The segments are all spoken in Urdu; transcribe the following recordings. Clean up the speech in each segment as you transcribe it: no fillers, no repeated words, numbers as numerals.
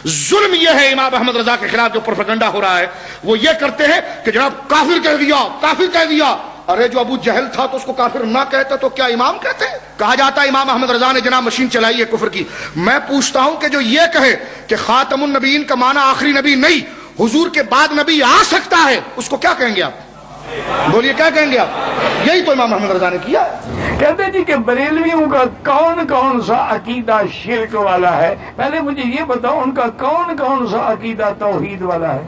ظلم یہ ہے امام احمد رضا کے خلاف جو پروپیگنڈا ہو رہا ہے، وہ یہ کرتے ہیں کہ جناب کافر کہہ دیا، کافر کہہ دیا۔ ارے جو ابو جہل تھا تو اس کو کافر نہ کہتا تو کیا امام کہتے؟ کہا جاتا ہے امام احمد رضا نے جناب مشین چلائی ہے کفر کی۔ میں پوچھتا ہوں کہ جو یہ کہے کہ خاتم النبیین کا معنی آخری نبی نہیں، حضور کے بعد نبی آ سکتا ہے، اس کو کیا کہیں گے آپ؟ بولیے کیا کہیں گے آپ؟ یہی تو امام احمد رضا نے کیا ہے۔ کہتے جی کہ بریلویوں کا کون کون سا عقیدہ شرک والا ہے؟ پہلے مجھے یہ بتاؤ ان کا کون کون سا عقیدہ توحید والا ہے؟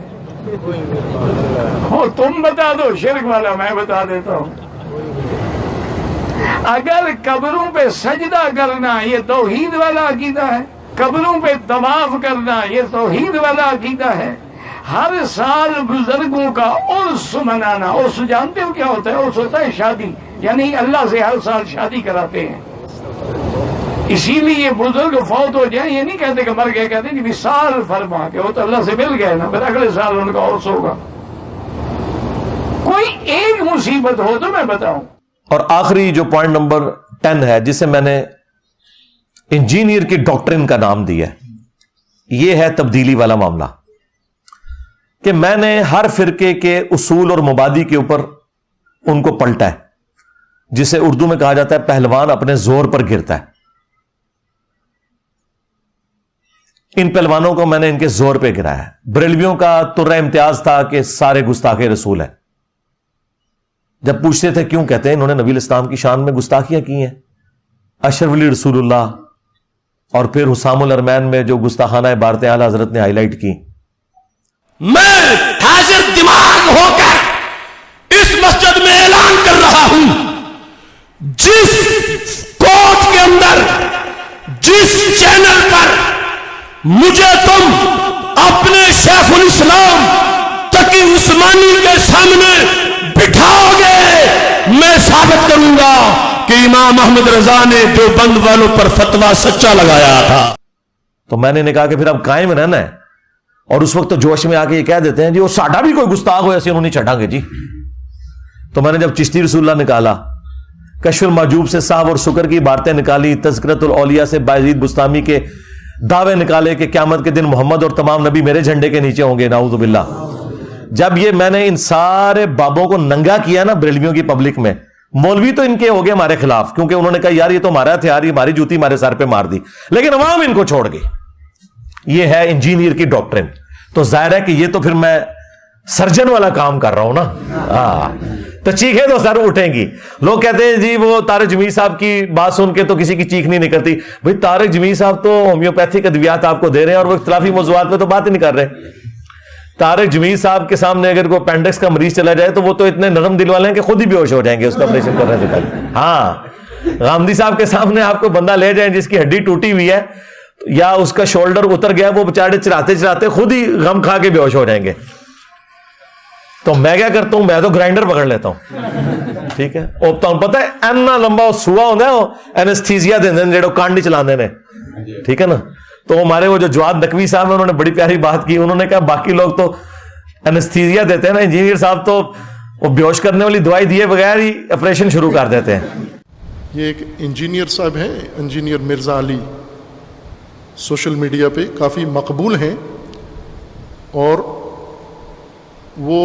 تم بتا دو شرک والا، میں بتا دیتا ہوں۔ اگر قبروں پہ سجدہ کرنا یہ توحید والا عقیدہ ہے، قبروں پہ طواف کرنا یہ توحید والا عقیدہ ہے، ہر سال بزرگوں کا عرس منانا، عرس جانتے ہو کیا ہوتا ہے؟ عرس ہوتا ہے شادی، یعنی اللہ سے ہر سال شادی کراتے ہیں۔ اسی لیے بزرگ فوت ہو جائیں یہ نہیں کہتے کہ مر گئے، کہتے ہیں کہ سال فرما کے وہ تو اللہ سے مل گئے نا، پھر اگلے سال ان کا عرس ہوگا۔ کوئی ایک مصیبت ہو تو میں بتاؤں۔ اور آخری جو پوائنٹ نمبر 10 ہے، جسے میں نے انجینئر کی ڈاکٹرن کا نام دیا ہے، یہ ہے تبدیلی والا معاملہ، کہ میں نے ہر فرقے کے اصول اور مبادی کے اوپر ان کو پلٹا ہے، جسے اردو میں کہا جاتا ہے پہلوان اپنے زور پر گرتا ہے۔ ان پہلوانوں کو میں نے ان کے زور پہ گرایا ہے۔ بریلویوں کا ترہ امتیاز تھا کہ سارے گستاخ رسول ہیں۔ جب پوچھتے تھے کیوں، کہتے ہیں انہوں نے نبی الاسلام کی شان میں گستاخیاں کی ہیں، اشرف علی رسول اللہ، اور پھر حسام الارمین میں جو گستاخانہ عبارتیں اعلی حضرت نے ہائی لائٹ کی۔ میں حاضر دماغ ہو کر اس مسجد میں اعلان کر رہا ہوں، جس کوٹ کے اندر، جس چینل پر مجھے تم اپنے شیخ الاسلام تقی عثمانی کے سامنے بٹھاؤ گے، میں ثابت کروں گا کہ امام احمد رضا نے دیوبند والوں پر فتویٰ سچا لگایا تھا۔ تو میں نے کہا کہ پھر اب قائم رہنا ہے، اور اس وقت تو جوش میں آ کے یہ کہہ دیتے ہیں جی وہ ساڈا بھی کوئی گستاخ ہو ایسے انہوں نہیں چھٹا گے جی۔ تو میں نے جب چشتی رسول اللہ نکالا، کشف المحجوب سے صاحب اور سکر کی باتیں نکالی، تذکرۃ الاولیاء سے بایزید بستامی کے دعوے نکالے کہ قیامت کے دن محمد اور تمام نبی میرے جھنڈے کے نیچے ہوں گے، نعوذ باللہ، جب یہ میں نے ان سارے بابوں کو ننگا کیا نا بریلویوں کی پبلک میں، مولوی تو ان کے ہو گئے ہمارے خلاف، کیونکہ انہوں نے کہا یار یہ تو ہمارا ہتھیار، یہ ہماری جوتی ہمارے سر پہ مار دی، لیکن عوام ان کو چھوڑ گئی۔ یہ ہے انجینئر کی ڈاکٹرن۔ تو ظاہر ہے کہ یہ تو پھر میں سرجن والا کام کر رہا ہوں نا، تو چیخیں تو سر اٹھیں گی۔ لوگ کہتے ہیں جی وہ طارق جمیل صاحب کی بات سن کے تو کسی کی چیخ نہیں نکلتی۔ بھئی طارق جمیل صاحب تو ہومیوپیتھک ادویات آپ کو دے رہے ہیں اور وہ اختلافی موضوعات پہ تو بات ہی نہیں کر رہے۔ طارق جمیل صاحب کے سامنے اگر کوئی اپینڈکس کا مریض چلا جائے تو وہ تو اتنے نرم دل والے ہیں کہ خود ہی بے ہوش ہو جائیں گے اس کا آپریشن کرنے سے پہلے۔ ہاں، غامدی صاحب کے سامنے آپ کو بندہ لے جائیں جس کی ہڈی ٹوٹی ہوئی ہے یا اس کا شولڈر اتر گیا، وہ بیچارے چلاتے چلاتے خود ہی غم کھا کے بے ہوش ہو جائیں گے۔ تو میں کیا کرتا ہوں، میں تو گرائنڈر پکڑ لیتا ہوں، ٹھیک ہے، پتہ ہے اینا لمبا سوا ہوتا ہے وہ اینستھیزیا دے دیں جڑے کانڈی چلاندے نے، ٹھیک ہے نا۔ تو ہمارے وہ جو جواد نقوی صاحب ہیں انہوں نے بڑی پیاری بات کی، انہوں نے کہا باقی لوگ تو اینستھیزیا دیتے ہیں نا، انجینئر صاحب تو وہ بیہوش کرنے والی دوائی دیے بغیر ہی آپریشن شروع کر دیتے ہیں۔ یہ ایک انجینئر صاحب ہیں، انجینئر مرزا علی، سوشل میڈیا پہ کافی مقبول ہیں، اور وہ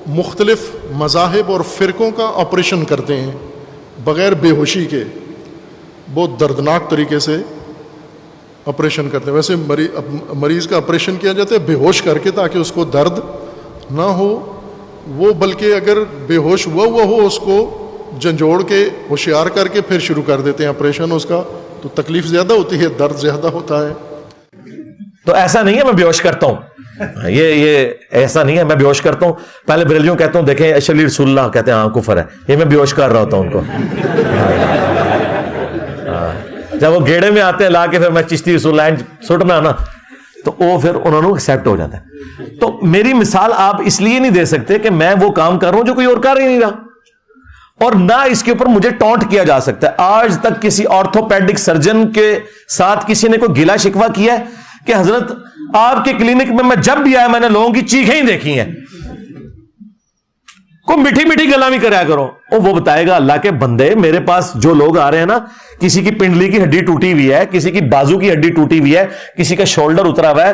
مختلف مذاہب اور فرقوں کا آپریشن کرتے ہیں بغیر بے ہوشی کے، بہت دردناک طریقے سے آپریشن کرتے ہیں۔ ویسے مریض کا آپریشن کیا جاتا ہے بے ہوش کر کے تاکہ اس کو درد نہ ہو، وہ بلکہ اگر بے ہوش ہوا ہو اس کو جھنجھوڑ کے ہوشیار کر کے پھر شروع کر دیتے ہیں آپریشن اس کا، تو تکلیف زیادہ ہوتی ہے، درد زیادہ ہوتا ہے۔ تو ایسا نہیں ہے میں بیہوش کرتا ہوں، یہ ایسا نہیں ہے میں بیہوش کرتا ہوں۔ پہلے بریلویوں کہتا ہوں دیکھیں اشلی رسول اللہ، کہتے ہیں ہاں کفر ہے، یہ میں بیہوش کر رہا ہوتا ہوں ان کو۔ جب وہ گیڑے میں آتے ہیں لا کے پھر میں چشتی رسول اللہ سٹنا نا، تو وہ پھر انہوں نے ایکسیپٹ ہو جاتا ہے۔ تو میری مثال آپ اس لیے نہیں دے سکتے کہ میں وہ کام کر رہا ہوں جو کوئی اور کر ہی نہیں رہا، اور نہ اس کے اوپر مجھے ٹونٹ کیا جا سکتا ہے۔ آج تک کسی آرتھوپیڈک سرجن کے ساتھ کسی نے کوئی گلا شکوہ کیا ہے کہ حضرت آپ کے کلینک میں جب بھی آیا میں نے لوگوں کی چیخیں ہی دیکھی ہیں؟ کوئی میٹھی میٹھی گلامی کریا کرو، وہ بتائے گا اللہ کے بندے، میرے پاس جو لوگ آ رہے ہیں نا، کسی کی پنڈلی کی ہڈی ٹوٹی ہوئی ہے، کسی کی بازو کی ہڈی ٹوٹی ہوئی ہے، کسی کا شولڈر اترا ہوا ہے،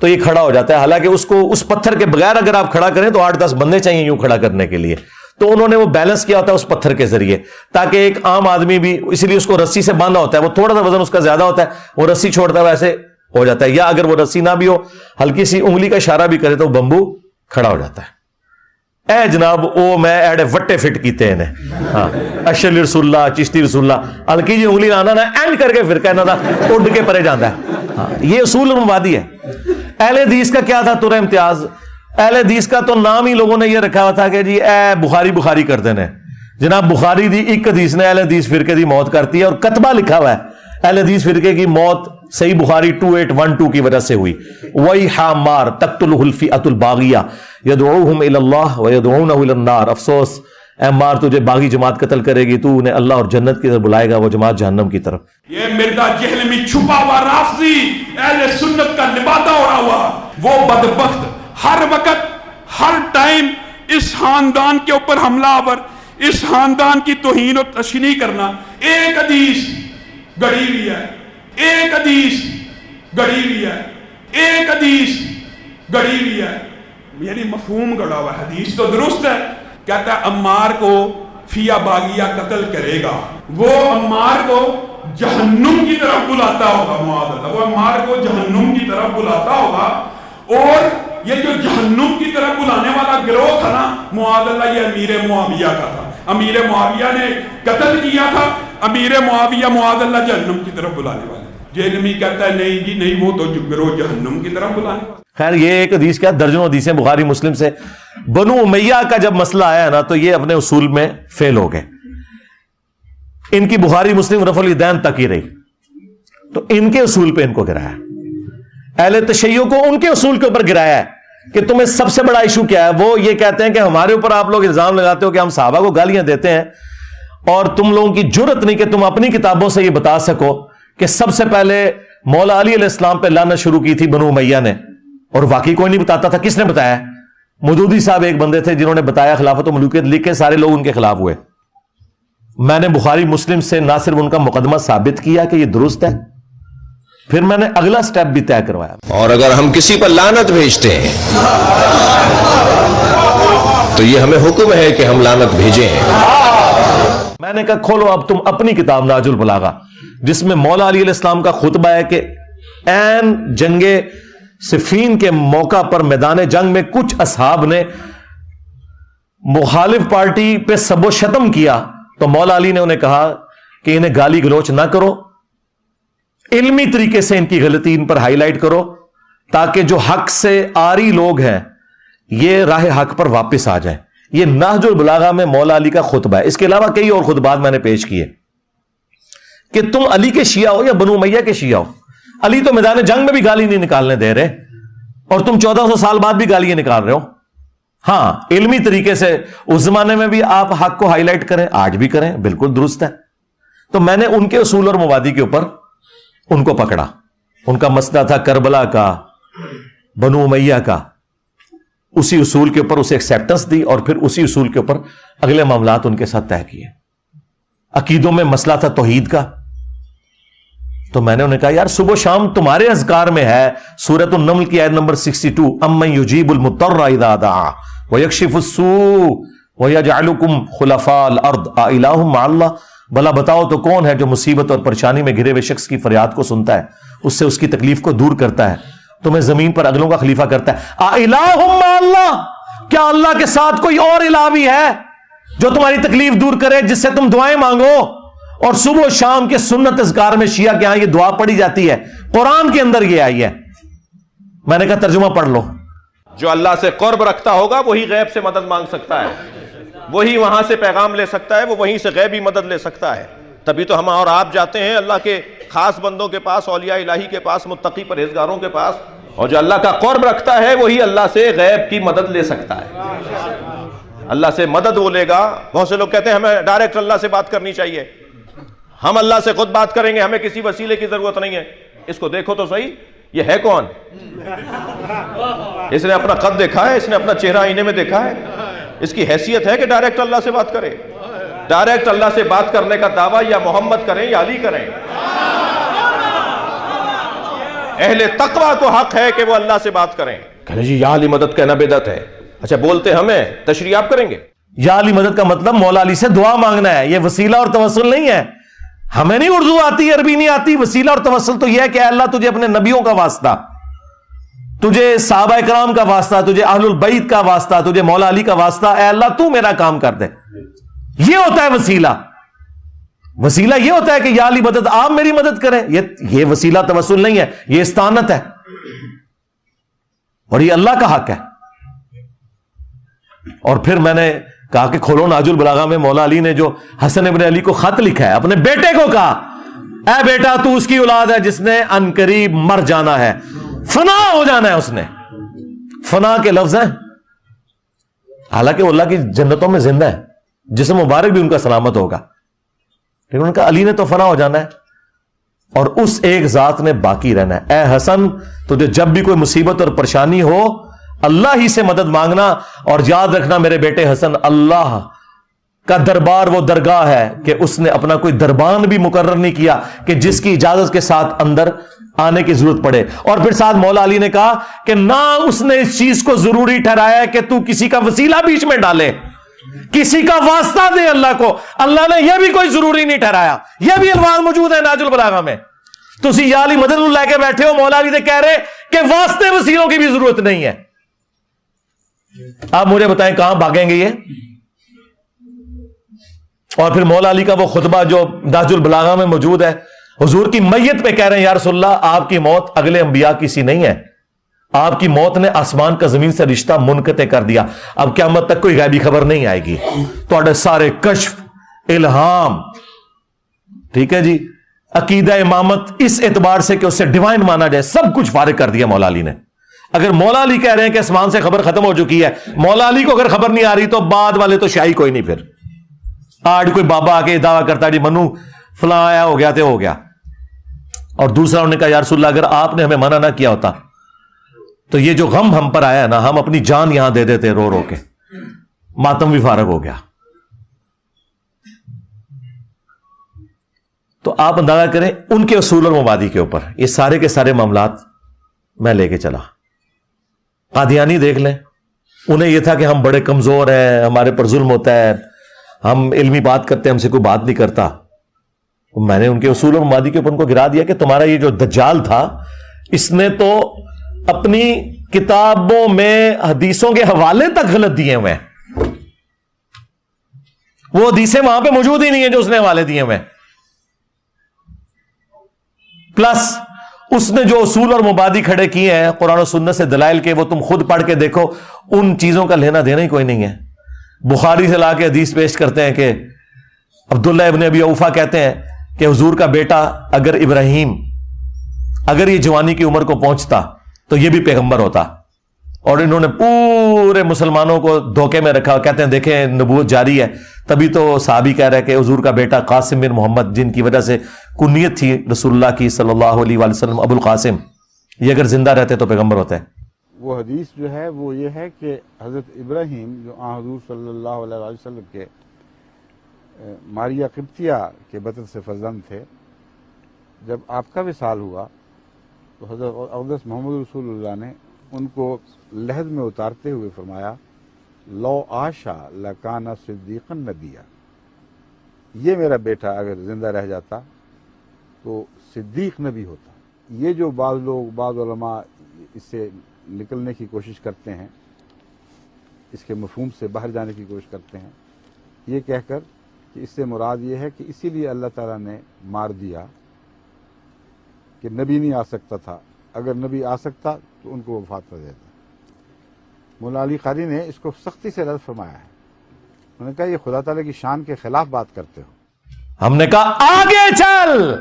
تو یہ کھڑا ہو جاتا ہے. حالانکہ اس کو اس پتھر کے بغیر اگر آپ کھڑا کریں تو 8-10 بندے چاہیے یوں کھڑا کرنے کے لیے. تو انہوں نے وہ بیلنس کیا ہوتا ہے اس پتھر کے ذریعے, تاکہ ایک عام آدمی بھی, اسی لیے اس کو رسی سے باندھا ہوتا ہے, وہ تھوڑا سا وزن اس کا زیادہ ہوتا ہے, وہ رسی چھوڑتا ہے ویسے ہو جاتا ہے. یا اگر وہ رسی نہ بھی ہو, ہلکی سی انگلی کا اشارہ بھی کرے تو بمبو کھڑا ہو جاتا ہے. اے جناب او میں ایڈے وٹے فٹ کیتے ہیں. ہاں, اشعری رسول اللہ, چشتی رسول اللہ, ہلکی جی انگلی آنا نا اینڈ کر کے پھر کہنا تھا اڈ کے پرے جاتا ہے. ہاں, یہ اصول مبادی ہے. اہل حدیث کا کیا تھا ترہ امتیاز؟ اہل حدیث کا تو نام ہی لوگوں نے یہ رکھا ہوا تھا کہ جی اے بخاری کر دینے. جناب بخاری دی ایک حدیث نے اہل حدیث فرقے دی موت کرتی ہے, اور کتبہ لکھا ہوا ہے اہل حدیث فرقے کی موت صحیح بخاری 2812 کی وجہ سے ہوئی. وَيْحَ عَمَّارَ تَقْتُلُهُ الْفِئَةُ الْبَاغِيَةُ يَدْعُوهُمْ إِلَى اللَّهِ وَيَدْعُونَهُ إِلَى النَّارِ. افسوس اے عمار, تجھے باغی جماعت قتل کرے گی, تو انہیں اللہ اور جنت کی طرف بلائے گا, وہ جماعت جہنم کی طرف. یہ مرزا جہلمی چھپا ہوا رافضی اہل سنت کا لبادہ اڑا ہوا, وہ بدبخت ہر وقت ہر ٹائم اس خاندان کے اوپر حملہ آور, اس خاندان کی توہین و تشنیع کرنا. ایک حدیث گڑی ہوئی ہے, ایک حدیث گڑی ہوئی ہے, ایک حدیث گڑی ہوئی ہے, یعنی مفہوم گڑا ہوا. حدیث تو درست ہے, کہتا ہے عمار کو فیا باغیہ قتل کرے گا, وہ عمار کو جہنم کی طرف بلاتا ہوگا. معاذ اللہ, وہ عمار کو جہنم کی طرف بلاتا ہوگا. اور یہ جو جہنم کی طرف بلانے والا گروہ تھا نا, معاذ اللہ, یہ امیر معاویہ کا تھا. امیر معاویہ نے قتل کیا تھا. امیر معاویہ معاذ اللہ جہنم کی طرف بلانے والے. جہنمی کہتا ہے نہیں جی نہیں, وہ تو گروہ جہنم کی طرف بلانے والے. خیر, یہ ایک حدیث کیا, درجنوں حدیثیں بخاری مسلم سے. بنو امیہ کا جب مسئلہ آیا نا تو یہ اپنے اصول میں فیل ہو گئے. ان کی بخاری مسلم رفع الیدین تک ہی رہی, تو ان کے اصول پہ ان کو گرایا. اہل تشیع کو ان کے اصول کے اوپر گرایا ہے کہ تمہیں سب سے بڑا ایشو کیا ہے. وہ یہ کہتے ہیں کہ ہمارے اوپر آپ لوگ الزام لگاتے ہو کہ ہم صحابہ کو گالیاں دیتے ہیں, اور تم لوگوں کی جرت نہیں کہ تم اپنی کتابوں سے یہ بتا سکو کہ سب سے پہلے مولا علی علیہ السلام پہ لعنت شروع کی تھی بنو امیہ نے, اور واقعی کوئی نہیں بتاتا تھا. کس نے بتایا؟ مودودی صاحب ایک بندے تھے جنہوں نے بتایا, خلافت و ملوکیت لکھ کے سارے لوگ ان کے خلاف ہوئے. میں نے بخاری مسلم سے نہ صرف ان کا مقدمہ ثابت کیا کہ یہ درست ہے, پھر میں نے اگلا سٹیپ بھی طے کروایا. اور اگر ہم کسی پر لعنت بھیجتے ہیں تو یہ ہمیں حکم ہے کہ ہم لعنت بھیجیں. میں نے کہا کھولو اب تم اپنی کتاب ناج البلاغہ, جس میں مولا علی علیہ السلام کا خطبہ ہے کہ عین جنگ صفین کے موقع پر میدان جنگ میں کچھ اصحاب نے مخالف پارٹی پہ سب و شتم کیا, تو مولا علی نے انہیں کہا کہ انہیں گالی گلوچ نہ کرو, علمی طریقے سے ان کی غلطی ان پر ہائی لائٹ کرو, تاکہ جو حق سے آری لوگ ہیں یہ راہ حق پر واپس آ جائیں. یہ نہج البلاغہ میں مولا علی کا خطبہ ہے. اس کے علاوہ کئی اور خطبات میں نے پیش کیے کہ تم علی کے شیعہ ہو یا بنو امیہ کے شیعہ ہو, علی تو میدان جنگ میں بھی گالی نہیں نکالنے دے رہے, اور تم 1400 سال بعد بھی گالیاں نکال رہے ہو. ہاں, علمی طریقے سے اس زمانے میں بھی آپ حق کو ہائی لائٹ کریں, آج بھی کریں, بالکل درست ہے. تو میں نے ان کے اصول اور مبادی کے اوپر ان کو پکڑا. ان کا مسئلہ تھا کربلا کا, بنو امیہ کا, اسی اصول کے اوپر اسے ایکسیپٹنس دی, اور پھر اسی اصول کے اوپر اگلے معاملات ان کے ساتھ طے کیے. عقیدوں میں مسئلہ تھا توحید کا, تو میں نے انہیں کہا یار صبح و شام تمہارے اذکار میں ہے, سورۃ النمل کی آیت نمبر 62, امن یجیب المضطر اذا دعا ویکشف السوء ویجعلکم خلفاء الارض االہ مع اللہ. بھلا بتاؤ تو کون ہے جو مصیبت اور پریشانی میں گھرے ہوئے شخص کی فریاد کو سنتا ہے, اس سے اس کی تکلیف کو دور کرتا ہے, تمہیں زمین پر اگلوں کا خلیفہ کرتا ہے. االہ مع اللہ, کیا اللہ کے ساتھ کوئی اور الہ بھی ہے جو تمہاری تکلیف دور کرے, جس سے تم دعائیں مانگو؟ اور صبح و شام کے سنت اذکار میں شیعہ کے ہاں یہ دعا پڑھی جاتی ہے, قرآن کے اندر یہ آئی ہے. میں نے کہا ترجمہ پڑھ لو. جو اللہ سے قرب رکھتا ہوگا وہی غیب سے مدد مانگ سکتا ہے, وہی وہاں سے پیغام لے سکتا ہے, وہ وہیں سے غیبی مدد لے سکتا ہے. تبھی تو ہم اور آپ جاتے ہیں اللہ کے خاص بندوں کے پاس, اولیاء الہی کے پاس, متقی پرہیزگاروں کے پاس, اور جو اللہ کا قرب رکھتا ہے وہی اللہ سے غیب کی مدد لے سکتا ہے. اللہ سے مدد وہ لے گا. بہت سے لوگ کہتے ہیں ہمیں ڈائریکٹ اللہ سے بات کرنی چاہیے, ہم اللہ سے خود بات کریں گے, ہمیں کسی وسیلے کی ضرورت نہیں ہے. اس کو دیکھو تو صحیح, یہ ہے کون؟ اس نے اپنا قد دیکھا ہے, اس نے اپنا چہرہ آئینے میں دیکھا ہے, اس کی حیثیت ہے کہ ڈائریکٹ اللہ سے بات کرے؟ ڈائریکٹ اللہ سے بات کرنے کا دعویٰ یا محمد کریں یا علی کریں. اہل تقوی کو حق ہے کہ وہ اللہ سے بات کریں. کہنے جی یا علی مدد کہنا بدعت ہے. اچھا بولتے ہمیں, تشریح آپ کریں گے؟ یا علی مدد کا مطلب مولا علی سے دعا مانگنا ہے, یہ وسیلہ اور توسل نہیں ہے. ہمیں نہیں اردو آتی, عربی نہیں آتی. وسیلہ اور توسل تو یہ ہے کہ اے اللہ تجھے اپنے نبیوں کا واسطہ, تجھے صحابہ کرام کا واسطہ, تجھے اہل البیت کا واسطہ, تجھے مولا علی کا واسطہ, اے اللہ تو میرا کام کر دے. یہ ہوتا ہے وسیلہ. وسیلہ یہ ہوتا ہے کہ یا علی مدد, آپ میری مدد کریں. یہ وسیلہ توسل نہیں ہے, یہ استعانت ہے, اور یہ اللہ کا حق ہے. اور پھر میں نے کہا کہ کھولو ناج البلاغہ میں مولا علی نے جو حسن ابن علی کو خط لکھا ہے, اپنے بیٹے کو کہا اے بیٹا تو اس کی اولاد ہے جس نے عنقریب مر جانا ہے, فنا ہو جانا ہے. اس نے فنا کے لفظ ہیں, حالانکہ وہ اللہ کی جنتوں میں زندہ ہے, جسم مبارک بھی ان کا سلامت ہوگا, لیکن ان کا علی نے تو فنا ہو جانا ہے, اور اس ایک ذات نے باقی رہنا ہے. اے حسن تجھے جب بھی کوئی مصیبت اور پریشانی ہو اللہ ہی سے مدد مانگنا, اور یاد رکھنا میرے بیٹے حسن, اللہ کا دربار وہ درگاہ ہے کہ اس نے اپنا کوئی دربان بھی مقرر نہیں کیا کہ جس کی اجازت کے ساتھ اندر آنے کی ضرورت پڑے. اور پھر ساتھ مولا علی نے کہا کہ نہ اس نے اس چیز کو ضروری ٹھہرایا کہ تو کسی کا وسیلہ بیچ میں ڈالے, کسی کا واسطہ دے اللہ کو. اللہ نے یہ بھی کوئی ضروری نہیں ٹھہرایا. یہ بھی الفاظ موجود ہے ناج البلاغہ میں. تسی یا علی مدد لے کے بیٹھے ہو, مولا علی نے کہہ رہے کہ واسطے وسیلوں کی بھی ضرورت نہیں ہے. آپ مجھے بتائیں کہاں بھاگیں گے یہ؟ اور پھر مولا علی کا وہ خطبہ جو ناج البلاغہ میں موجود ہے, حضور کی میت پہ کہہ رہے ہیں یا رسول اللہ آپ کی موت اگلے انبیاء کی سی نہیں ہے, آپ کی موت نے آسمان کا زمین سے رشتہ منقطع کر دیا, اب قیامت تک کوئی غیبی خبر نہیں آئے گی. تو سارے کشف, الہام, ٹھیک ہے جی, عقیدہ امامت اس اعتبار سے کہ اسے ڈیوائن مانا جائے, سب کچھ فارغ کر دیا مولا علی نے. اگر مولا علی کہہ رہے ہیں کہ آسمان سے خبر ختم ہو چکی ہے, مولا علی کو اگر خبر نہیں آ رہی تو بعد والے تو شاہی کوئی نہیں. پھر آج کوئی بابا آ کے دعویٰ کرتا جی منو فلاں آیا ہو گیا تو ہو گیا. اور دوسرا انہوں نے کہا یا رسول اللہ اگر آپ نے ہمیں منع نہ کیا ہوتا تو یہ جو غم ہم پر آیا ہے نا, ہم اپنی جان یہاں دے دیتے رو رو کے, ماتم بھی فارغ ہو گیا. تو آپ اندازہ کریں ان کے اصول اور مبادی کے اوپر یہ سارے کے سارے معاملات میں لے کے چلا. قادیانی دیکھ لیں, انہیں یہ تھا کہ ہم بڑے کمزور ہیں, ہمارے پر ظلم ہوتا ہے, ہم علمی بات کرتے ہیں, ہم سے کوئی بات نہیں کرتا. میں نے ان کے اصول اور مبادی کے اوپر ان کو گرا دیا کہ تمہارا یہ جو دجال تھا اس نے تو اپنی کتابوں میں حدیثوں کے حوالے تک غلط دیے ہوئے ہیں, وہ حدیثیں وہاں پہ موجود ہی نہیں ہیں جو اس نے حوالے دیے ہوئے ہیں. پلس اس نے جو اصول اور مبادی کھڑے کیے ہیں قرآن و سنت سے دلائل کے, وہ تم خود پڑھ کے دیکھو, ان چیزوں کا لینا دینا ہی کوئی نہیں ہے. بخاری سے لا کے حدیث پیش کرتے ہیں کہ عبداللہ ابن ابی اوفا کہتے ہیں کہ حضور کا بیٹا اگر ابراہیم اگر یہ جوانی کی عمر کو پہنچتا تو یہ بھی پیغمبر ہوتا. اور انہوں نے پورے مسلمانوں کو دھوکے میں رکھا, کہتے ہیں دیکھیں نبوت جاری ہے. تبھی تو صحابی کہہ رہے کہ حضور کا بیٹا قاسم بن محمد, جن کی وجہ سے کنیت تھی رسول اللہ کی صلی اللہ علیہ وآلہ وسلم ابو القاسم, یہ اگر زندہ رہتے تو پیغمبر ہوتے ہیں. وہ حدیث جو ہے وہ یہ ہے کہ حضرت ابراہیم جو حضور صلی اللہ علیہ وآلہ وسلم کے ماریہ قبطیہ کے بطن سے فرزند تھے, جب آپ کا وصال ہوا تو حضرت اقدس محمد رسول اللہ نے ان کو لحد میں اتارتے ہوئے فرمایا لو آشا لکانا صدیقا نبیا, یہ میرا بیٹا اگر زندہ رہ جاتا تو صدیق نبی ہوتا. یہ جو بعض لوگ بعض علماء اس سے نکلنے کی کوشش کرتے ہیں, اس کے مفہوم سے باہر جانے کی کوشش کرتے ہیں, یہ کہہ کر کہ اس سے مراد یہ ہے کہ اسی لیے اللہ تعالیٰ نے مار دیا کہ نبی نہیں آ سکتا تھا, اگر نبی آ سکتا تو ان کو وفات کر دیتا. مولا علی قاری نے اس کو سختی سے رد فرمایا ہے. انہوں نے کہا یہ خدا تعالیٰ کی شان کے خلاف بات کرتے ہو. ہم نے کہا آگے چل,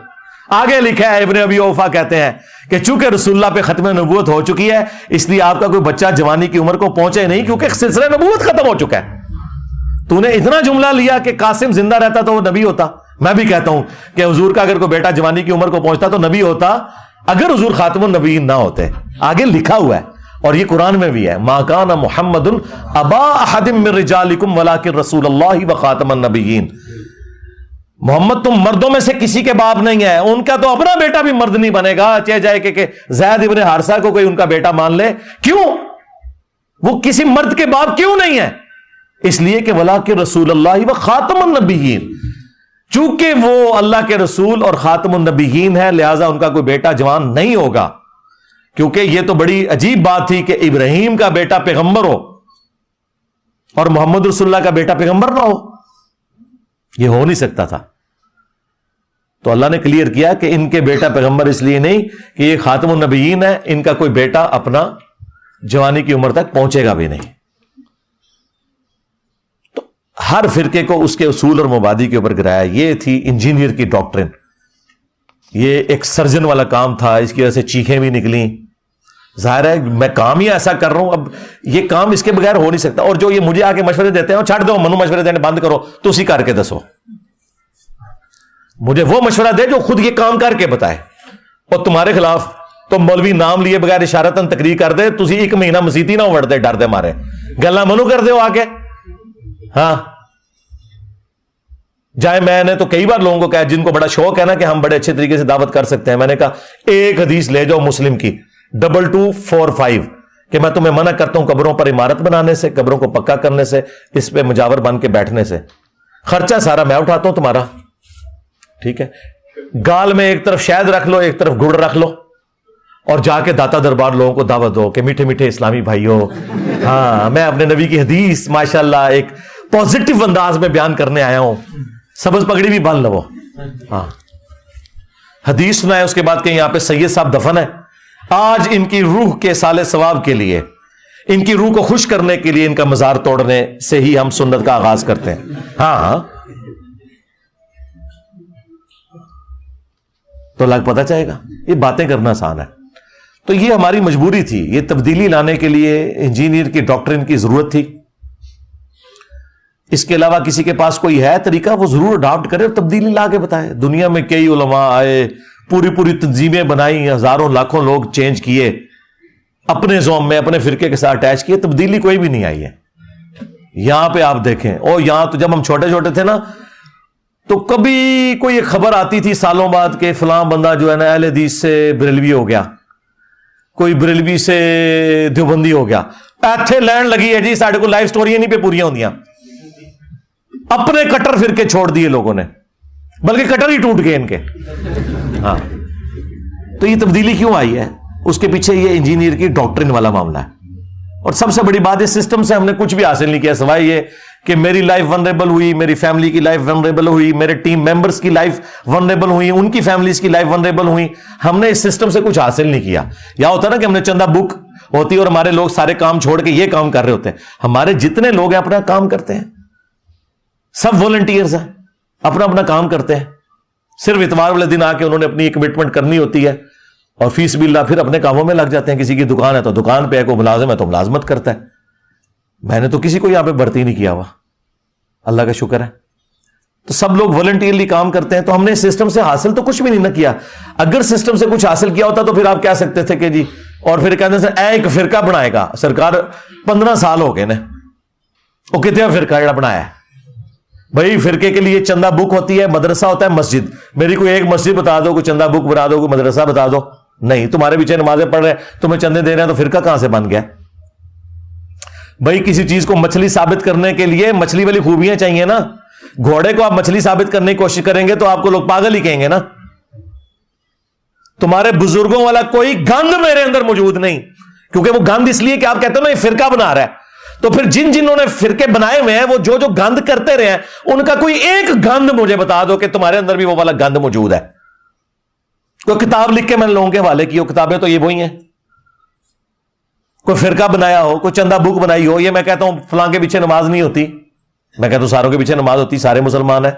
آگے لکھا ہے ابن ابی اوفا کہتے ہیں کہ چونکہ رسول اللہ پہ ختم نبوت ہو چکی ہے اس لیے آپ کا کوئی بچہ جوانی کی عمر کو پہنچے نہیں, کیونکہ سلسلہ نبوت ختم ہو چکا ہے. تو نے اتنا جملہ لیا کہ قاسم زندہ رہتا تو وہ نبی ہوتا. میں بھی کہتا ہوں کہ حضور کا اگر کوئی بیٹا جوانی کی عمر کو پہنچتا تو نبی ہوتا, اگر حضور خاتم النبیین نہ ہوتے. آگے لکھا ہوا ہے اور یہ قرآن میں بھی ہے, ما کان محمد ابا احد من رجالکم ولکن رسول اللہ و خاتم النبیین. محمد تم مردوں میں سے کسی کے باپ نہیں ہے، ان کا تو اپنا بیٹا بھی مرد نہیں بنے گا، چاہے جائے کہ زید ابن حارثہ کو کوئی ان کا بیٹا مان لے۔ کیوں؟ وہ کسی مرد کے باپ کیوں نہیں ہے؟ اس لیے کہ ولاکن رسول اللہ و خاتم النبیین، چونکہ وہ اللہ کے رسول اور خاتم النبیین ہے، لہذا ان کا کوئی بیٹا جوان نہیں ہوگا۔ کیونکہ یہ تو بڑی عجیب بات تھی کہ ابراہیم کا بیٹا پیغمبر ہو اور محمد رسول اللہ کا بیٹا پیغمبر نہ ہو، یہ ہو نہیں سکتا تھا۔ تو اللہ نے کلیئر کیا کہ ان کے بیٹا پیغمبر اس لیے نہیں کہ یہ خاتم النبیین ہے، ان کا کوئی بیٹا اپنا جوانی کی عمر تک پہنچے گا بھی نہیں۔ تو ہر فرقے کو اس کے اصول اور مبادی کے اوپر گرایا۔ یہ تھی انجینئر کی ڈاکٹرن، یہ ایک سرجن والا کام تھا، اس کی وجہ سے چیخیں بھی نکلیں۔ ظاہر ہے میں کام ہی ایسا کر رہا ہوں، اب یہ کام اس کے بغیر ہو نہیں سکتا۔ اور جو یہ مجھے آ کے مشورے دیتے ہیں چھੱਡ دو، منو مشورے دینے بند کرو، تو اسی کر کے دسو، مجھے وہ مشورہ دے جو خود یہ کام کر کے بتائے۔ اور تمہارے خلاف تو مولوی نام لیے بغیر اشارتاً تقریر کر دے، تسی ایک مہینہ مسیتی نہ وڑتے ڈر دے مارے، گلا منو کر دے ہو آ کے۔ ہاں جائے میں نے تو کئی بار لوگوں کو کہا جن کو بڑا شوق ہے نا کہ ہم بڑے اچھے طریقے سے دعوت کر سکتے ہیں، میں نے کہا ایک حدیث لے جاؤ مسلم کی 2245 کہ میں تمہیں منع کرتا ہوں قبروں پر عمارت بنانے سے، قبروں کو پکا کرنے سے، اس پہ مجاور بن کے بیٹھنے سے، خرچہ سارا میں اٹھاتا ہوں تمہارا، ٹھیک ہے؟ گال میں ایک طرف شہد رکھ لو، ایک طرف گڑ رکھ لو، اور جا کے داتا دربار لوگوں کو دعوت دو کہ میٹھے میٹھے اسلامی بھائیوں، ہاں میں اپنے نبی کی حدیث ماشاءاللہ ایک پازیٹیو انداز میں بیان کرنے آیا ہوں، سبز پگڑی بھی باندھ لو، ہاں حدیث سنائے۔ اس کے بعد کہ یہاں پہ سید صاحب دفن ہے، آج ان کی روح کے سال ثواب کے لیے، ان کی روح کو خوش کرنے کے لیے ان کا مزار توڑنے سے ہی ہم سنت کا آغاز کرتے ہیں۔ ہاں تو لگ پتہ چاہے گا، یہ باتیں کرنا آسان ہے۔ تو یہ ہماری مجبوری تھی، یہ تبدیلی لانے کے لیے انجینئر کی ڈاکٹرن کی ضرورت تھی۔ اس کے علاوہ کسی کے پاس کوئی ہے طریقہ وہ ضرور اڈاپٹ کرے اور تبدیلی لا کے بتائے۔ دنیا میں کئی علماء آئے، پوری تنظیمیں بنائی، ہزاروں لاکھوں لوگ چینج کیے، اپنے زوم میں اپنے فرقے کے ساتھ اٹیچ کیے، تبدیلی کوئی بھی نہیں آئی ہے۔ یہاں پہ آپ دیکھیں، اور یہاں تو جب ہم چھوٹے چھوٹے تھے نا تو کبھی کوئی ایک خبر آتی تھی سالوں بعد کہ فلاں بندہ جو ہے نا اہل حدیث سے بریلوی ہو گیا، کوئی بریلوی سے دیوبندی ہو گیا، ایتھے لینڈ لگی ہے جی، ساڑھے کو لائف سٹوریاں نہیں پہ پوریاں ہوندیاں۔ اپنے کٹر فرقے چھوڑ دیے لوگوں نے، بلکہ کٹر ہی ٹوٹ گئے ان کے۔ ہاں تو یہ تبدیلی کیوں آئی ہے؟ اس کے پیچھے یہ انجینئر کی ڈاکٹرن والا معاملہ ہے۔ اور سب سے بڑی بات، اس سسٹم سے ہم نے کچھ بھی حاصل نہیں کیا سوائے یہ کہ میری لائف ونریبل ہوئی، میری فیملی کی لائف ونریبل ہوئی، میرے ٹیم ممبرز کی لائف ونریبل ہوئی، ان کی فیملیز کی لائف ونریبل ہوئی۔ ہم نے اس سسٹم سے کچھ حاصل نہیں کیا۔ یا ہوتا نا کہ ہم نے چندہ بک ہوتی اور ہمارے لوگ سارے کام چھوڑ کے یہ کام کر رہے ہوتے ہیں۔ ہمارے جتنے لوگ ہیں اپنا کام کرتے ہیں، سب والنٹیئرز ہیں، اپنا اپنا کام کرتے ہیں۔ صرف اتوار والے دن آ کے انہوں نے اپنی کمٹمنٹ کرنی ہوتی ہے اور فیس باللہ پھر اپنے کاموں میں لگ جاتے ہیں۔ کسی کی دکان ہے تو دکان پہ ہے، کوئی ملازم ہے تو ملازمت کرتا ہے۔ میں نے تو کسی کو یہاں پہ بھرتی نہیں کیا ہوا، اللہ کا شکر ہے۔ تو سب لوگ والنٹیئرلی کام کرتے ہیں۔ تو ہم نے اس سسٹم سے حاصل تو کچھ بھی نہیں نہ کیا۔ اگر سسٹم سے کچھ حاصل کیا ہوتا تو پھر آپ کہہ سکتے تھے کہ جی، اور پھر کہتے ہیں ایک فرقہ بنائے گا، سرکار 15 سال ہو گئے نا، وہ کتنے فرقہ جڑا بنایا ہے بھائی؟ فرقے کے لیے چندہ بک ہوتی ہے، مدرسہ ہوتا ہے، مسجد۔ میری کوئی ایک مسجد بتا دو، کوئی چندہ بک بنا دو، کوئی مدرسہ بتا دو۔ نہیں، تمہارے پیچھے نمازیں پڑھ رہے ہیں، تمہیں چندے دے رہے ہیں، تو فرقہ کہاں سے بن گیا بھائی؟ کسی چیز کو مچھلی ثابت کرنے کے لیے مچھلی والی خوبیاں چاہیے نا۔ گھوڑے کو آپ مچھلی ثابت کرنے کی کوشش کریں گے تو آپ کو لوگ پاگل ہی کہیں گے نا۔ تمہارے بزرگوں والا کوئی گند میرے اندر موجود نہیں، کیونکہ وہ گند اس لیے کہ آپ کہتے ہو نا یہ فرقہ بنا رہا ہے۔ تو پھر جنہوں نے فرقے بنائے ہوئے ہیں وہ جو گند کرتے رہے ہیں، ان کا کوئی ایک گند مجھے بتا دو کہ تمہارے اندر بھی وہ والا گند موجود ہے۔ کوئی کتاب لکھ کے میں نے لوگوں کے حوالے کی ہو، کتابیں تو یہ وہی ہیں۔ کوئی فرقہ بنایا ہو، کوئی چندہ بک بنائی ہو، یہ میں کہتا ہوں فلاں کے پیچھے نماز نہیں ہوتی، میں کہتا ہوں ساروں کے پیچھے نماز ہوتی، سارے مسلمان ہیں۔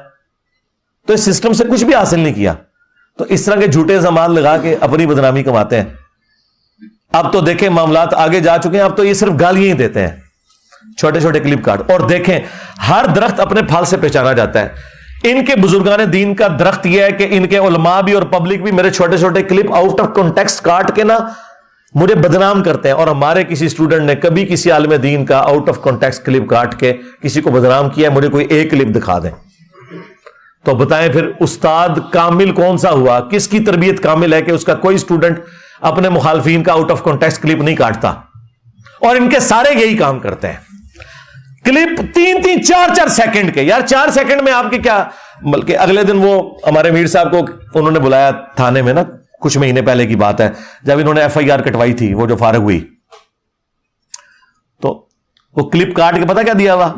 تو اس سسٹم سے کچھ بھی حاصل نہیں کیا۔ تو اس طرح کے جھوٹے زمان لگا کے اپنی بدنامی کماتے ہیں۔ اب تو دیکھیں معاملات آگے جا چکے ہیں، اب تو یہ صرف گالیاں ہی دیتے ہیں، چھوٹے چھوٹے کلپ کارڈ۔ اور دیکھیں ہر درخت اپنے پھل سے پہچانا جاتا ہے۔ ان کے بزرگان دین کا درخت یہ ہے کہ ان کے علماء بھی اور پبلک بھی میرے چھوٹے چھوٹے کلپ آؤٹ آف کانٹیکسٹ کاٹ کے نا مجھے بدنام کرتے ہیں۔ اور ہمارے کسی اسٹوڈنٹ نے کبھی کسی عالم دین کا آؤٹ آف کانٹیکسٹ کلپ کاٹ کے کسی کو بدنام کیا ہے؟ مجھے کوئی ایک کلپ دکھا دیں۔ تو بتائیں پھر استاد کامل کون سا ہوا؟ کس کی تربیت کامل ہے کہ اس کا کوئی اسٹوڈنٹ اپنے مخالفین کا آؤٹ آف کانٹیکسٹ کلپ نہیں کاٹتا؟ اور ان کے سارے یہی کام کرتے ہیں، کلپ 3-3 4-4 سیکنڈ کے. یار 4 سیکنڈ میں آپ کے کیا، بلکہ اگلے دن وہ ہمارے میر صاحب کو انہوں نے بلایا تھانے میں نا، کچھ مہینے پہلے کی بات ہے، جب انہوں نے FIR کٹوائی تھی، وہ جو فارغ ہوئی، تو وہ کلپ کاٹ کے پتہ کیا دیا ہوا؟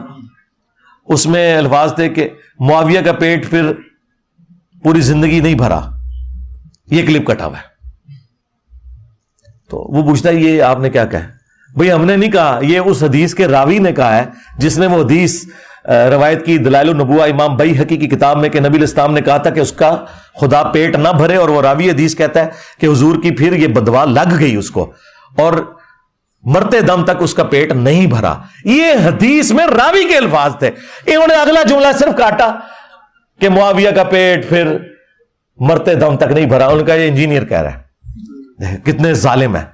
اس میں الفاظ تھے کہ معاویہ کا پیٹ پھر پوری زندگی نہیں بھرا، یہ کلپ کٹا ہوا ہے. تو وہ پوچھتا ہے یہ آپ نے کیا کہا؟ بھئی ہم نے نہیں کہا، یہ اس حدیث کے راوی نے کہا ہے جس نے وہ حدیث روایت کی دلائل النبوہ امام بیہقی کی کتاب میں، کہ نبی علیہ السلام نے کہا تھا کہ اس کا خدا پیٹ نہ بھرے، اور وہ راوی حدیث کہتا ہے کہ حضور کی پھر یہ بدوا لگ گئی اس کو اور مرتے دم تک اس کا پیٹ نہیں بھرا. یہ حدیث میں راوی کے الفاظ تھے. انہوں نے اگلا جملہ صرف کاٹا کہ معاویہ کا پیٹ پھر مرتے دم تک نہیں بھرا. ان کا یہ انجینئر کہہ رہا ہے. کتنے ظالم ہیں.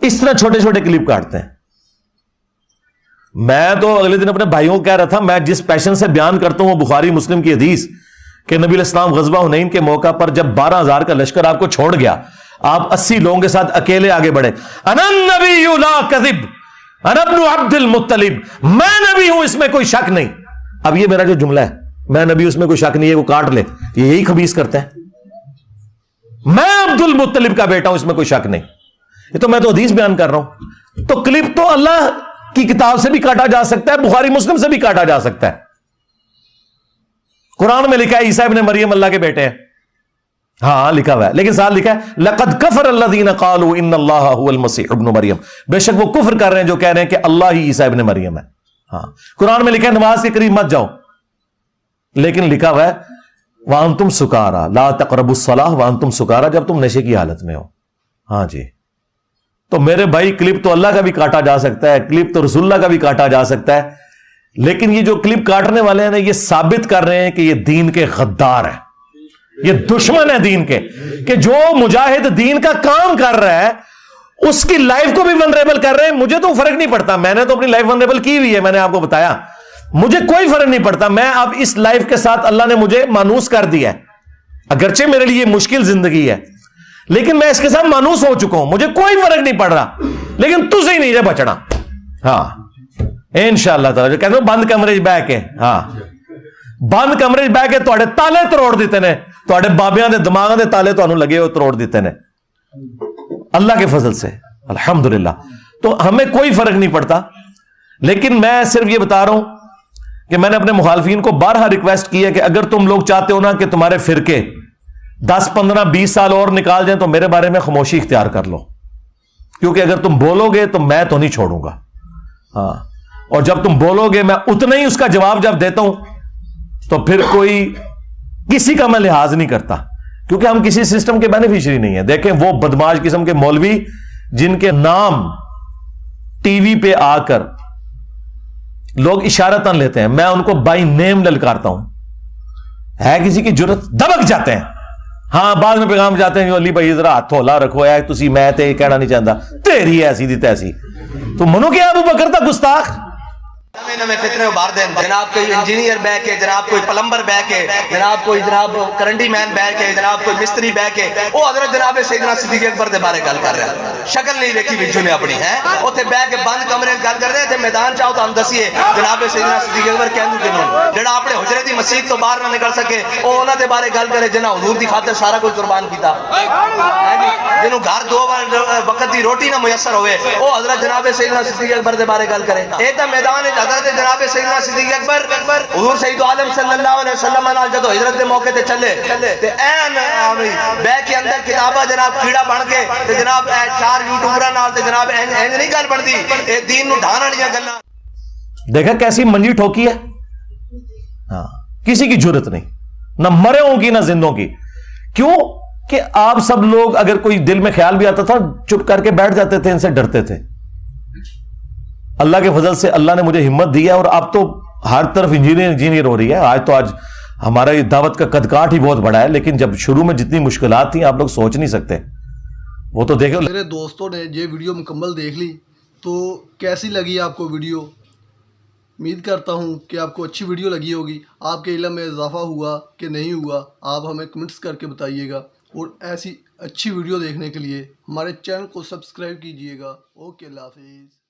اس طرح چھوٹے چھوٹے کلپ کاٹتے ہیں. میں تو اگلے دن اپنے بھائیوں کو کہہ رہا تھا، میں جس پیشن سے بیان کرتا ہوں وہ بخاری مسلم کی حدیث کہ نبی علیہ السلام غزوہ حنین کے موقع پر جب 12,000 کا لشکر آپ کو چھوڑ گیا، آپ 80 لوگوں کے ساتھ اکیلے آگے بڑھے. انا النبی لا کذب انا ابن عبد المطلب، میں نبی ہوں، اس میں کوئی شک نہیں. اب یہ میرا جو جملہ ہے، میں نبی اس میں کوئی شک نہیں ہے، وہ کاٹ لے. یہ یہی خبیث کرتے ہیں، میں عبد المطلب کا بیٹا ہوں، اس میں کوئی شک نہیں. یہ تو میں تو حدیث بیان کر رہا ہوں. تو کلپ تو اللہ کی کتاب سے بھی کاٹا جا سکتا ہے، بخاری مسلم سے بھی کاٹا جا سکتا ہے. قرآن میں لکھا ہے عیسیٰ ابن مریم اللہ کے بیٹے ہیں، ہاں لکھا ہوا ہے، لیکن ساتھ لکھا ہے لقد کفر الذین قالوا ان اللہ هو المسیح ابن مریم. بے شک وہ کفر کر رہے ہیں جو کہہ رہے ہیں کہ اللہ ہی عیسیٰ ابن مریم ہے. ہاں قرآن میں لکھا ہے نماز کے قریب مت جاؤ، لیکن لکھا ہوا ہے وانتم سکارا لا تقربوا الصلاۃ وانتم سکارا، جب تم نشے کی حالت میں ہو. ہاں جی. تو میرے بھائی کلپ تو اللہ کا بھی کاٹا جا سکتا ہے، کلپ تو رسول اللہ کا بھی کاٹا جا سکتا ہے، لیکن یہ جو کلپ کاٹنے والے ہیں نا، یہ ثابت کر رہے ہیں کہ یہ دین کے غدار ہیں، یہ دشمن ہے دین کے، کہ جو مجاہد دین کا کام کر رہا ہے اس کی لائف کو بھی ونریبل کر رہے ہیں. مجھے تو فرق نہیں پڑتا، میں نے تو اپنی لائف ونریبل کی ہوئی ہے، میں نے آپ کو بتایا، مجھے کوئی فرق نہیں پڑتا. میں اب اس لائف کے ساتھ اللہ نے مجھے مانوس کر دیا ہے، اگرچہ میرے لیے مشکل زندگی ہے لیکن میں اس کے ساتھ مانوس ہو چکا ہوں، مجھے کوئی فرق نہیں پڑ رہا. لیکن تجھے ہی نہیں جے بچنا. ہاں انشاءاللہ تعالی جو کہتے ہیں بند کمرے بہ کے، ہاں بند کمرے بہ کے تواڈے تالے تروڑ دیتے نے، تواڈے بابیاں دے دماغاں دے تالے تانوں لگے ہوئے تروڑ دیتے نے اللہ کے فضل سے الحمدللہ. تو ہمیں کوئی فرق نہیں پڑتا. لیکن میں صرف یہ بتا رہا ہوں کہ میں نے اپنے مخالفین کو بارہا ریکویسٹ کی ہے کہ اگر تم لوگ چاہتے ہو نا کہ تمہارے فرقے 10 15 20 سال اور نکال جائیں تو میرے بارے میں خاموشی اختیار کر لو، کیونکہ اگر تم بولو گے تو میں تو نہیں چھوڑوں گا. ہاں اور جب تم بولو گے میں اتنا ہی اس کا جواب جب دیتا ہوں تو پھر کوئی کسی کا میں لحاظ نہیں کرتا، کیونکہ ہم کسی سسٹم کے بینیفیشری نہیں ہیں. دیکھیں وہ بدماش قسم کے مولوی جن کے نام ٹی وی پہ آ کر لوگ اشارتاً لیتے ہیں، میں ان کو بائی نیم للکارتا ہوں. ہے کسی کی جرت دبک جاتے ہیں. ہاں بعد میں پیغام جاتے ہیں علی بھائی ذرا ہاتھ ہولا رکھو ہے، تسی میں تے کہنا نہیں چاہتا، تیری ایسی دی تیسی. تو منو کیا ابو بکر تا گستاخ نویں فتنے ابھار دیں. جناب کوئی انجینئر بہ کے، جناب کوئی پلمبر بہ کے، جناب کوئی جناب کرنڈی مین بہ کے، جناب کوئی مستری بہ کے، وہ حضرت جناب سیدنا صدیق اکبر دے بارے گل کر رہا ہے. شکل نہیں دیکھی وچوں نے اپنی ہے، اوتھے بہ کے بند کمرے گل کر رہے تھے. میدان چاہو تو ہم دسیے جناب سیدنا صدیق اکبر کہندو کنوں جڑا اپنے حجرے دی مسجد تو باہر نہ نکل سکے، او انہاں دے بارے گل کرے جنہاں حضور دی خاطر سارا کچھ قربان کیتا، جنہوں گھر 2 وقت دی روٹی نہ میسر ہوئے، او حضرت جناب سیدنا صدیق اکبر دے بارے گل کرے. اے تے میدان حضرت جناب سیدنا صدیق اکبر حضور سید عالم صلی اللہ علیہ وسلم نال جدو ہجرت دے موقع تے چلے تے این بے کے اندر کتاباں جناب کیڑا بن کے تے جناب 4 یوٹیوبراں نال تے جناب این نہیں گل بندی، اے دین نو ڈھان والیاں گلاں. دیکھا کیسی منجی ٹھوکی ہے. ہاں کسی کی جرت نہیں، نہ مرے ہوں کی نہ زندوں کی. کیوں کہ آپ سب لوگ اگر کوئی دل میں خیال بھی آتا تھا چپ کر کے بیٹھ جاتے تھے، ان سے ڈرتے تھے. اللہ کے فضل سے اللہ نے مجھے ہمت دی ہے اور اب تو ہر طرف انجینئر ہو رہی ہے. آج ہمارا یہ دعوت کا قد کاٹ ہی بہت بڑا ہے، لیکن جب شروع میں جتنی مشکلات تھیں آپ لوگ سوچ نہیں سکتے. وہ تو دیکھو میرے دوستوں نے یہ ویڈیو مکمل دیکھ لی تو کیسی لگی آپ کو ویڈیو؟ امید کرتا ہوں کہ آپ کو اچھی ویڈیو لگی ہوگی، آپ کے علم میں اضافہ ہوا کہ نہیں ہوا، آپ ہمیں کمنٹس کر کے بتائیے گا، اور ایسی اچھی ویڈیو دیکھنے کے لیے ہمارے چینل کو سبسکرائب کیجیے گا۔ اوکے، اللہ حافظ۔